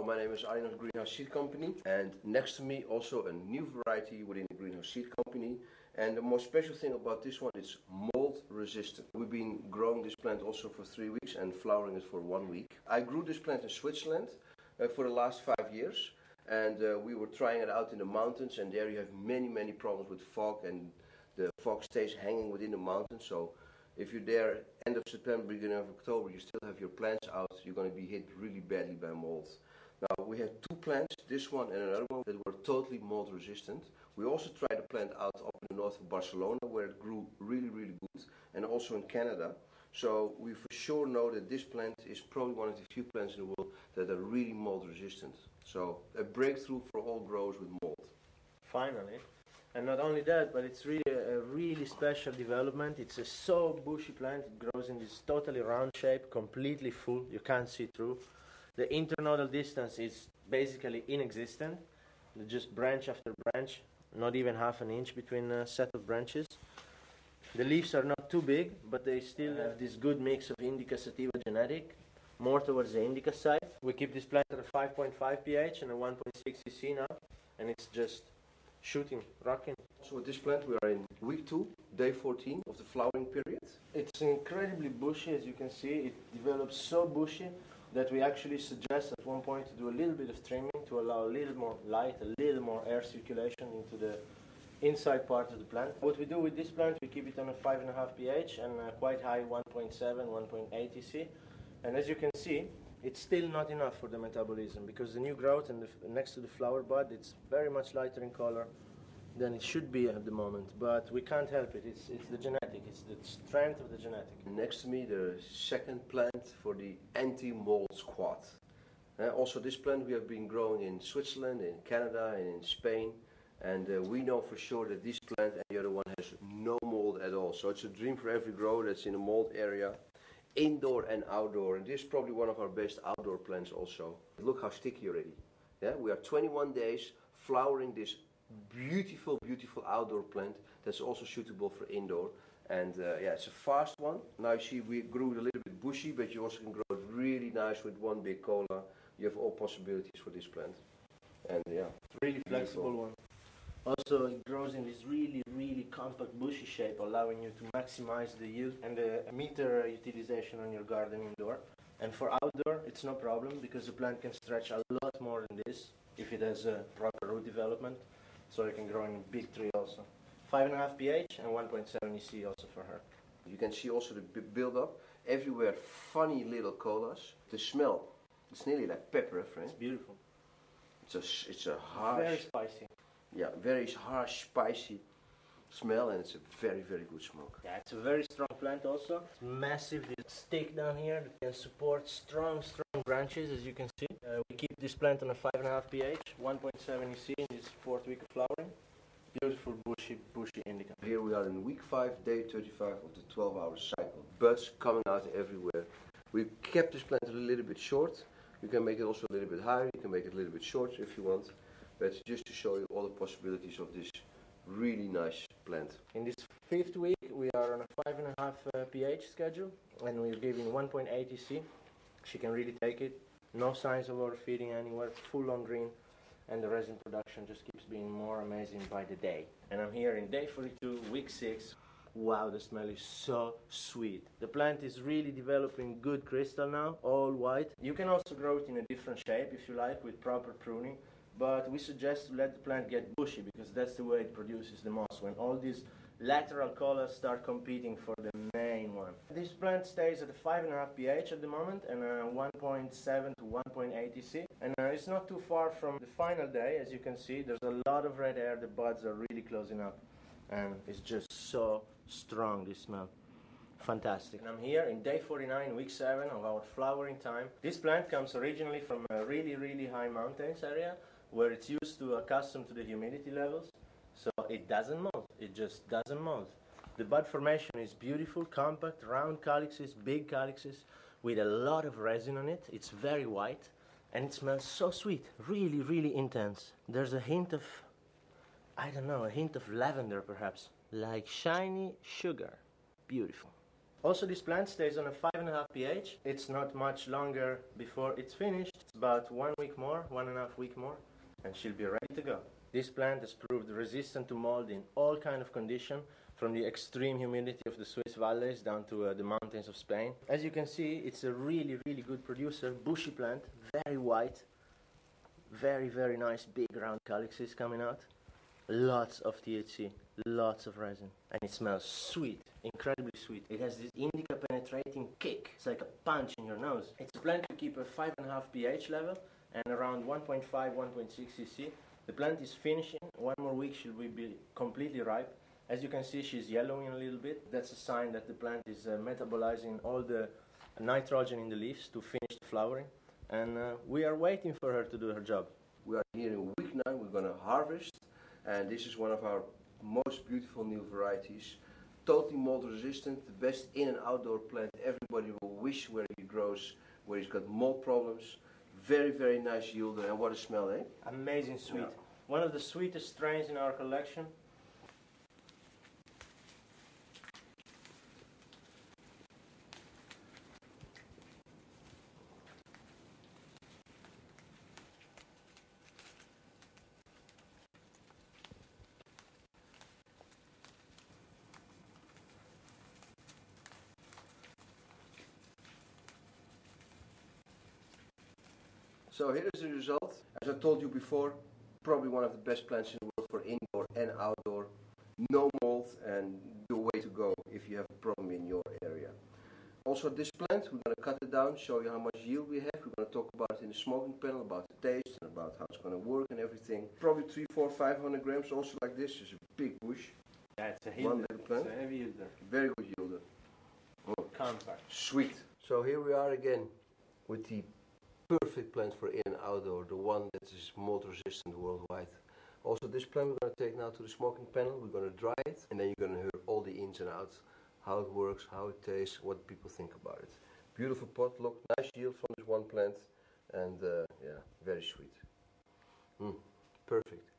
my name is Arjen of the Greenhouse Seed Company, and next to me also a new variety within the Greenhouse Seed Company. And the most special thing about this one is mold resistant. We've been growing this plant also for 3 weeks and flowering it for 1 week. I grew this plant in Switzerland for the last 5 years, and we were trying it out in the mountains, and there you have many problems with fog, and the fog stays hanging within the mountains. So if you're there end of September, beginning of October, you still have your plants out, you're going to be hit really badly by mold. Now we have 2 plants, this one and another one, that were totally mold resistant. We also tried the plant out up in the north of Barcelona, where it grew really good, and also in Canada. So we for sure know that this plant is probably one of the few plants in the world that are really mold resistant. So a breakthrough for all growers with mold. Finally. And not only that, but it's really a really special development. It's a so bushy plant. It grows in this totally round shape, completely full. You can't see through. The internodal distance is basically inexistent. Just branch after branch, not even half an inch between a set of branches. The leaves are not too big, but they still have this good mix of indica sativa genetic, more towards the indica side. We keep this plant at a 5.5 pH and a 1.6 cc now, and it's just shooting, rocking. So with this plant we are in week 2, day 14 of the flowering period. It's incredibly bushy, as you can see. It develops so bushy that we actually suggest at one point to do a little bit of trimming to allow a little more light, a little more air circulation into the inside part of the plant. What we do with this plant, we keep it on a 5.5 pH and a quite high 1.7, 1.8 cc. And as you can see, it's still not enough for the metabolism, because the new growth and next to the flower bud, it's very much lighter in color than it should be at the moment. But we can't help it. It's the genetic. It's the strength of the genetic. Next to me, the second plant for the anti-mold squad. Also, this plant we have been growing in Switzerland, in Canada, and in Spain. And we know for sure that this plant and the other one has no mold at all. So it's a dream for every grower that's in a mold area, indoor and outdoor. And this is probably one of our best outdoor plants also. Look how sticky already. Yeah, we are 21 days flowering this beautiful outdoor plant that's also suitable for indoor. And yeah, it's a fast one. Now you see we grew it a little bit bushy, but you also can grow it really nice with one big cola. You have all possibilities for this plant. And yeah, really flexible one. Also, it grows in this really compact bushy shape, allowing you to maximize the yield and the meter utilization on your garden indoor. And for outdoor, it's no problem, because the plant can stretch a lot more than this if it has a proper root development. So it can grow in a big tree also. 5.5 pH and 1.7 EC also for her. You can see also the build up everywhere. Funny little colas. The smell, it's nearly like pepper, friend. It's beautiful. It's a harsh, very spicy. Yeah, very harsh, spicy smell, and it's a very good smoke. Yeah, it's a very strong plant also. It's massive. This stick down here that can support strong branches, as you can see. We keep this plant on a 5.5 pH, 1.7 EC in this 4th week of flowering. Beautiful bushy indica. Here we are in week 5, day 35 of the 12-hour cycle. Buds coming out everywhere. We kept this plant a little bit short. You can make it also a little bit higher, you can make it a little bit shorter if you want. But just to show you all the possibilities of this really nice plant. In this 5th week, we are on a 5.5 pH schedule, and we're giving 1.8 EC. She can really take it. No signs of overfeeding anywhere, full on green, and the resin production just keeps being more amazing by the day. And I'm here in day 42, week 6. Wow, the smell is so sweet. The plant is really developing good crystal now, all white. You can also grow it in a different shape if you like, with proper pruning. But we suggest to let the plant get bushy, because that's the way it produces the most, when all these lateral colas start competing for the main one. This plant stays at a 5.5 pH at the moment and 1.7 to 1.8 EC. And it's not too far from the final day. As you can see, there's a lot of red air, the buds are really closing up. And it's just so strong, this smell. Fantastic. And I'm here in day 49, week 7 of our flowering time. This plant comes originally from a really high mountains area, where it's used to accustomed to the humidity levels, so it doesn't mold. It just doesn't mold. The bud formation is beautiful, compact, round calyxes, big calyxes, with a lot of resin on it. It's very white, and it smells so sweet, really intense. There's a hint of, I don't know, a hint of lavender perhaps, like shiny sugar. Beautiful. Also, this plant stays on a 5.5 pH. It's not much longer before it's finished. It's about 1 week more, 1.5 week more, and she'll be ready to go. This plant has proved resistant to mold in all kind of condition, from the extreme humidity of the Swiss valleys down to the mountains of Spain. As you can see, it's a really, really good producer. Bushy plant, very white, very nice big round calyxes coming out. Lots of THC, lots of resin, and it smells sweet, incredibly sweet. It has this indica penetrating kick. It's like a punch in your nose. It's a plant to keep a 5.5 pH level and around 1.5, 1.6 cc. The plant is finishing. 1 more week she will be completely ripe. As you can see, she's yellowing a little bit. That's a sign that the plant is metabolizing all the nitrogen in the leaves to finish the flowering. And we are waiting for her to do her job. We are here in week 9. We're going to harvest. And this is one of our most beautiful new varieties. Totally mold resistant, the best in and outdoor plant. Everybody will wish where he grows, where he's got mold problems. Very nice yielder, and what a smell, eh? Amazing sweet. Yeah. One of the sweetest strains in our collection. So here is the result. As I told you before, probably one of the best plants in the world for indoor and outdoor. No mold, and the way to go if you have a problem in your area. Also this plant, we're going to cut it down, show you how much yield we have. We're going to talk about it in the smoking panel, about the taste and about how it's going to work and everything. Probably 300, 400, 500 grams, also like this. It's a big bush. Yeah, it's a yielder. One little plant. It's a heavy yielder. Very good yielder. Oh. Compact. Sweet. So here we are again with the perfect plant for in and outdoor, the one that is mold resistant worldwide. Also this plant we're going to take now to the smoking panel, we're going to dry it, and then you're going to hear all the ins and outs, how it works, how it tastes, what people think about it. Beautiful pot, look, nice yield from this one plant, and yeah, very sweet. Perfect.